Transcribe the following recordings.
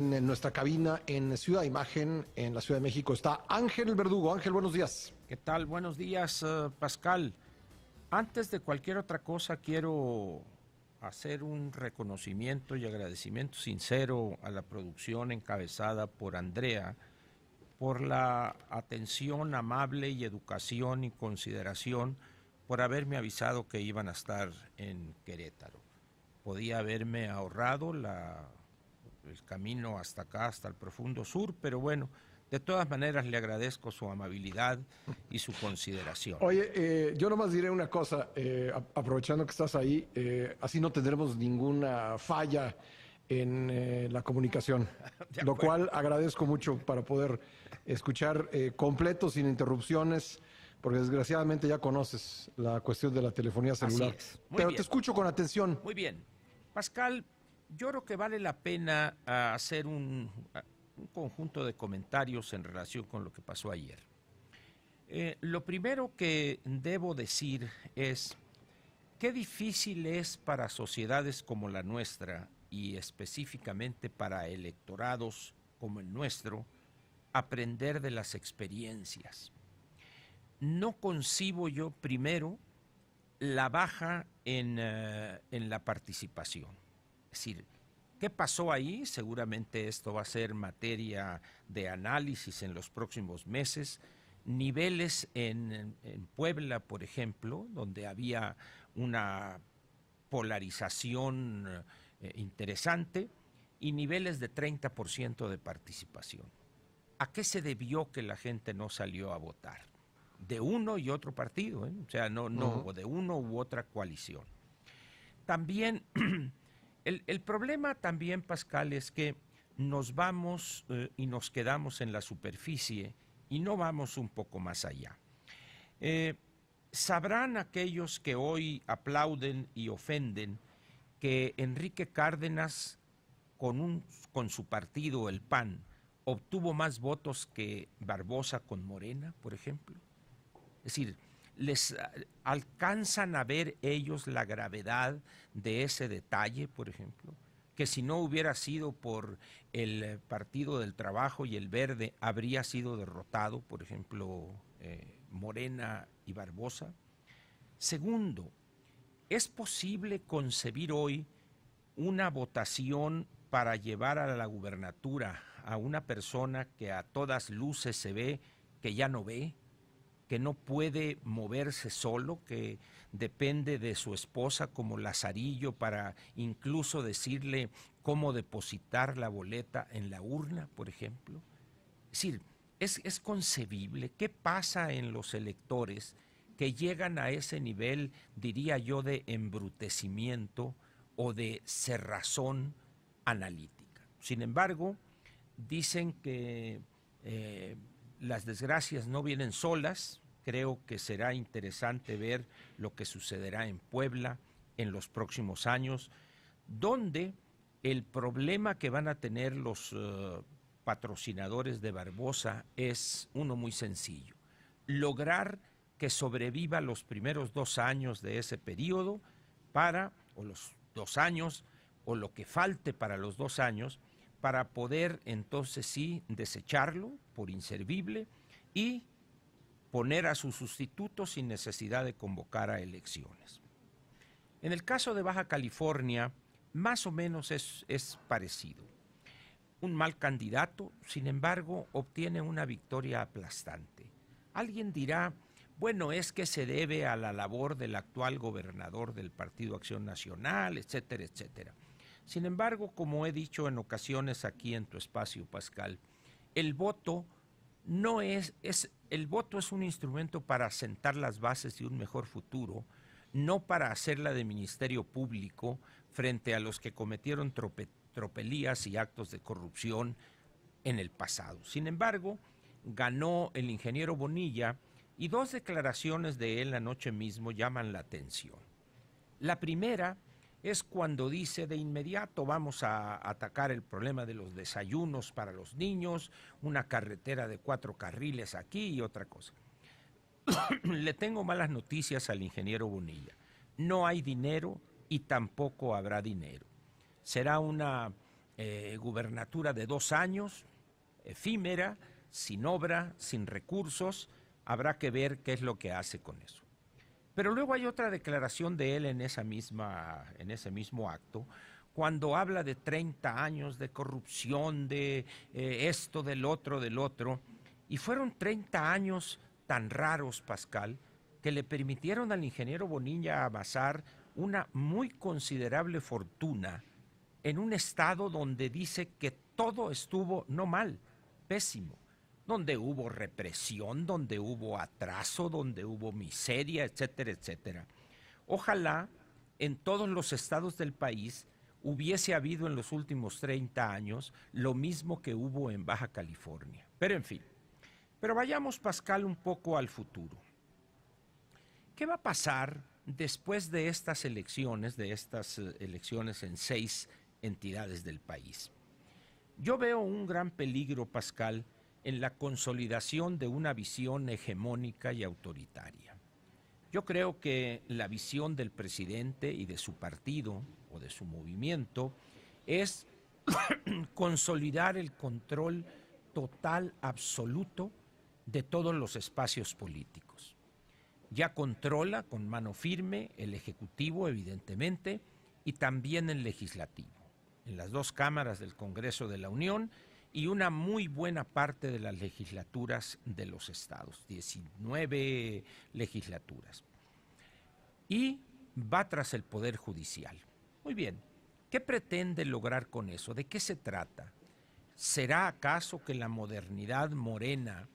En nuestra cabina en Ciudad Imagen, en la Ciudad de México, está Ángel Verdugo. Ángel, buenos días. ¿Qué tal? Buenos días, Pascal. Antes de cualquier otra cosa, quiero hacer un reconocimiento y agradecimiento sincero a la producción encabezada por Andrea por la atención amable y educación y consideración por haberme avisado que iban a estar en Querétaro. Podía haberme ahorrado el camino hasta acá, hasta el profundo sur, pero bueno, de todas maneras le agradezco su amabilidad y su consideración. Oye, yo nomás diré una cosa, aprovechando que estás ahí, así no tendremos ninguna falla en la comunicación, lo cual agradezco mucho para poder escuchar completo, sin interrupciones, porque desgraciadamente ya conoces la cuestión de la telefonía celular. Así es. Muy Pero bien. te escucho con atención. Muy bien. Pascal, yo creo que vale la pena hacer un conjunto de comentarios en relación con lo que pasó ayer. Lo primero que debo decir es qué difícil es para sociedades como la nuestra y específicamente para electorados como el nuestro aprender de las experiencias. No concibo yo primero la baja en la participación. Es decir, ¿qué pasó ahí? Seguramente esto va a ser materia de análisis en los próximos meses. Niveles en Puebla, por ejemplo, donde había una polarización interesante y niveles de 30% de participación. ¿A qué se debió que la gente no salió a votar? De uno y otro partido, ¿eh? O sea, no, de uno u otra coalición. También, el problema también, Pascal, es que nos vamos y nos quedamos en la superficie y no vamos un poco más allá. Sabrán aquellos que hoy aplauden y ofenden que Enrique Cárdenas, con su partido, el PAN, obtuvo más votos que Barbosa con Morena, por ejemplo. Es decir, les alcanzan a ver ellos la gravedad de ese detalle, por ejemplo, que si no hubiera sido por el Partido del Trabajo y el Verde, habría sido derrotado, por ejemplo, Morena y Barbosa. Segundo, ¿es posible concebir hoy una votación para llevar a la gubernatura a una persona que a todas luces se ve que ya no ve, que no puede moverse solo, que depende de su esposa como lazarillo para incluso decirle cómo depositar la boleta en la urna, por ejemplo? Es decir, es concebible. ¿Qué pasa en los electores que llegan a ese nivel, diría yo, de embrutecimiento o de cerrazón analítica? Sin embargo, dicen que las desgracias no vienen solas. Creo que será interesante ver lo que sucederá en Puebla en los próximos años, donde el problema que van a tener los patrocinadores de Barbosa es uno muy sencillo: lograr que sobreviva los primeros 2 años de ese periodo o los 2 años, o lo que falte para los 2 años, para poder entonces sí desecharlo por inservible y poner a su sustituto sin necesidad de convocar a elecciones. En el caso de Baja California, más o menos es parecido. Un mal candidato, sin embargo, obtiene una victoria aplastante. Alguien dirá, bueno, es que se debe a la labor del actual gobernador del Partido Acción Nacional, etcétera, etcétera. Sin embargo, como he dicho en ocasiones aquí en tu espacio, Pascal, el voto el voto es un instrumento para sentar las bases de un mejor futuro, no para hacerla de ministerio público frente a los que cometieron tropelías y actos de corrupción en el pasado. Sin embargo, ganó el ingeniero Bonilla y 2 declaraciones de él anoche mismo llaman la atención. La primera es cuando dice de inmediato vamos a atacar el problema de los desayunos para los niños, una carretera de 4 carriles aquí y otra cosa. Le tengo malas noticias al ingeniero Bonilla. No hay dinero y tampoco habrá dinero. Será una gubernatura de 2 años, efímera, sin obra, sin recursos. Habrá que ver qué es lo que hace con eso. Pero luego hay otra declaración de él en ese mismo acto, cuando habla de 30 años de corrupción, de esto, del otro, y fueron 30 años tan raros, Pascal, que le permitieron al ingeniero Bonilla amasar una muy considerable fortuna en un estado donde dice que todo estuvo no mal, pésimo, donde hubo represión, donde hubo atraso, donde hubo miseria, etcétera, etcétera. Ojalá en todos los estados del país hubiese habido en los últimos 30 años lo mismo que hubo en Baja California. Pero en fin, pero vayamos, Pascal, un poco al futuro. ¿Qué va a pasar después de estas elecciones en 6 entidades del país? Yo veo un gran peligro, Pascal, en la consolidación de una visión hegemónica y autoritaria. Yo creo que la visión del presidente y de su partido o de su movimiento es consolidar el control total, absoluto de todos los espacios políticos. Ya controla con mano firme el Ejecutivo, evidentemente, y también el Legislativo, en las 2 cámaras del Congreso de la Unión y una muy buena parte de las legislaturas de los estados, 19 legislaturas. Y va tras el Poder Judicial. Muy bien, ¿qué pretende lograr con eso? ¿De qué se trata? ¿Será acaso que la modernidad morena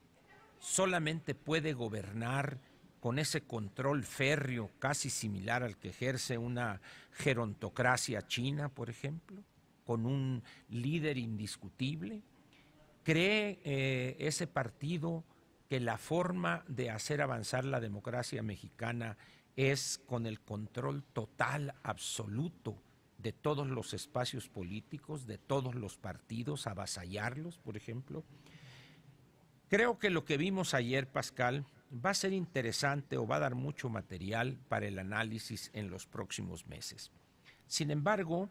solamente puede gobernar con ese control férreo casi similar al que ejerce una gerontocracia china, por ejemplo, con un líder indiscutible? ¿Cree ese partido que la forma de hacer avanzar la democracia mexicana es con el control total, absoluto de todos los espacios políticos, de todos los partidos, avasallarlos, por ejemplo? Creo que lo que vimos ayer, Pascal, va a ser interesante o va a dar mucho material para el análisis en los próximos meses. Sin embargo,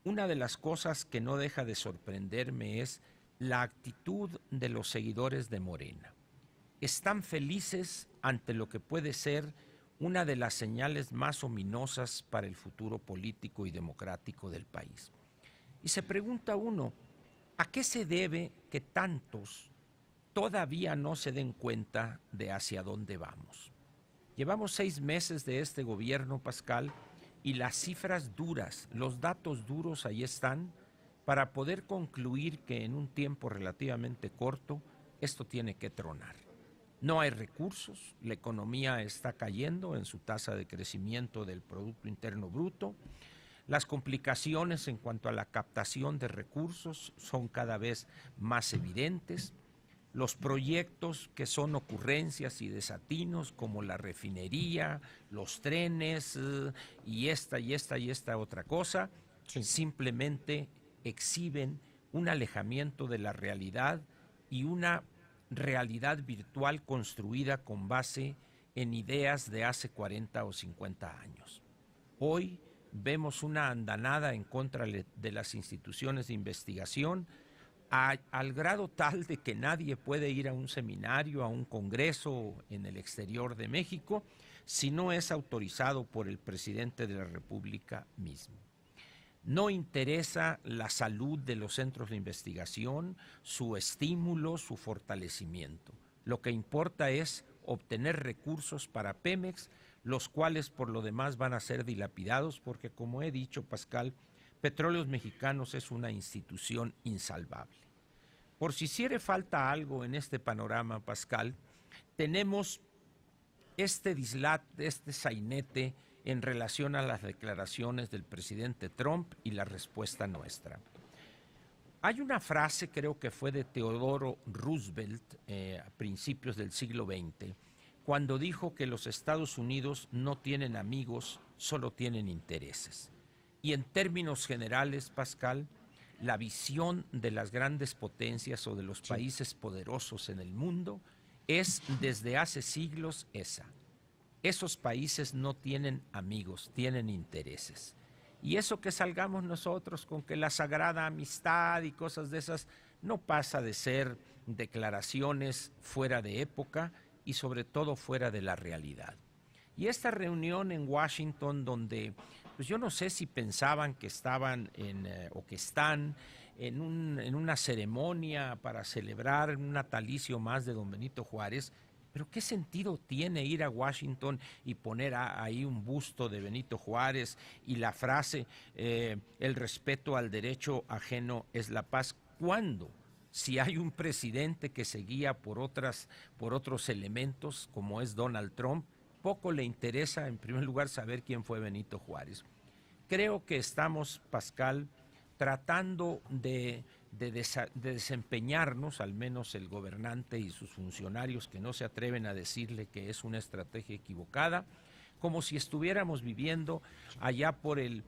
una de las cosas que no deja de sorprenderme es la actitud de los seguidores de Morena. Están felices ante lo que puede ser una de las señales más ominosas para el futuro político y democrático del país. Y se pregunta uno, ¿a qué se debe que tantos todavía no se den cuenta de hacia dónde vamos? Llevamos 6 meses de este gobierno, Pascal, y las cifras duras, los datos duros ahí están para poder concluir que en un tiempo relativamente corto esto tiene que tronar. No hay recursos, la economía está cayendo en su tasa de crecimiento del Producto Interno Bruto, las complicaciones en cuanto a la captación de recursos son cada vez más evidentes, los proyectos que son ocurrencias y desatinos como la refinería, los trenes y esta otra cosa, sí, simplemente exhiben un alejamiento de la realidad y una realidad virtual construida con base en ideas de hace 40 o 50 años. Hoy vemos una andanada en contra de las instituciones de investigación al grado tal de que nadie puede ir a un seminario, a un congreso en el exterior de México, si no es autorizado por el presidente de la República mismo. No interesa la salud de los centros de investigación, su estímulo, su fortalecimiento. Lo que importa es obtener recursos para Pemex, los cuales por lo demás van a ser dilapidados porque, como he dicho, Pascal, Petróleos Mexicanos es una institución insalvable. Por si hiciera falta algo en este panorama, Pascal, tenemos este dislate, este sainete en relación a las declaraciones del presidente Trump y la respuesta nuestra. Hay una frase, creo que fue de Theodore Roosevelt a principios del siglo XX, cuando dijo que los Estados Unidos no tienen amigos, solo tienen intereses. Y en términos generales, Pascal, la visión de las grandes potencias o de los países poderosos en el mundo es desde hace siglos esa. Esos países no tienen amigos, tienen intereses. Y eso que salgamos nosotros con que la sagrada amistad y cosas de esas no pasa de ser declaraciones fuera de época y sobre todo fuera de la realidad. Y esta reunión en Washington donde pues yo no sé si pensaban que estaban o que están en una ceremonia para celebrar un natalicio más de don Benito Juárez, pero ¿qué sentido tiene ir a Washington y poner ahí un busto de Benito Juárez y la frase, el respeto al derecho ajeno es la paz? ¿Cuándo? Si hay un presidente que se guía por otros elementos, como es Donald Trump, poco le interesa, en primer lugar, saber quién fue Benito Juárez. Creo que estamos, Pascal, tratando de desempeñarnos, al menos el gobernante y sus funcionarios que no se atreven a decirle que es una estrategia equivocada, como si estuviéramos viviendo allá por el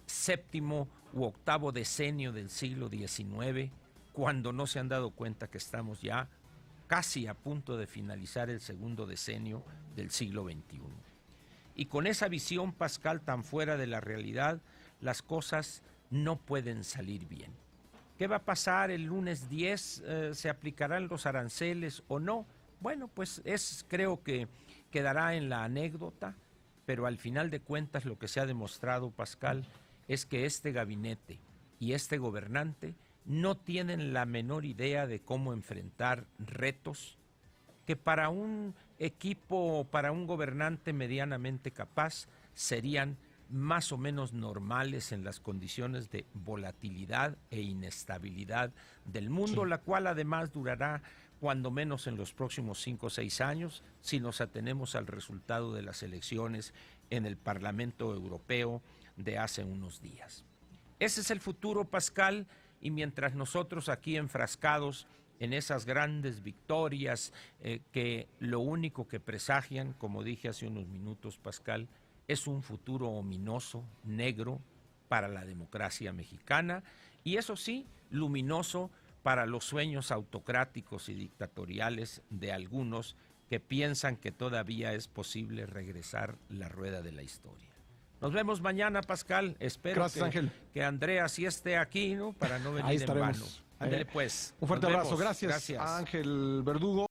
7º u 8º decenio del siglo XIX, cuando no se han dado cuenta que estamos ya casi a punto de finalizar el 2º decenio del siglo XXI. Y con esa visión, Pascal, tan fuera de la realidad, las cosas no pueden salir bien. ¿Qué va a pasar el lunes 10? ¿Se aplicarán los aranceles o no? Bueno, pues creo que quedará en la anécdota, pero al final de cuentas lo que se ha demostrado, Pascal, es que este gabinete y este gobernante no tienen la menor idea de cómo enfrentar retos que para un equipo, para un gobernante medianamente capaz, serían más o menos normales en las condiciones de volatilidad e inestabilidad del mundo, sí, la cual además durará cuando menos en los próximos 5 o 6 años, si nos atenemos al resultado de las elecciones en el Parlamento Europeo de hace unos días. Ese es el futuro, Pascal, y mientras nosotros aquí enfrascados en esas grandes victorias que lo único que presagian, como dije hace unos minutos, Pascal, es un futuro ominoso, negro, para la democracia mexicana y eso sí, luminoso para los sueños autocráticos y dictatoriales de algunos que piensan que todavía es posible regresar la rueda de la historia. Nos vemos mañana, Pascal. Espero que Andrea sí esté aquí, ¿no? Para no venir en vano. Ándale, pues. Un fuerte abrazo. Gracias a Ángel Verdugo.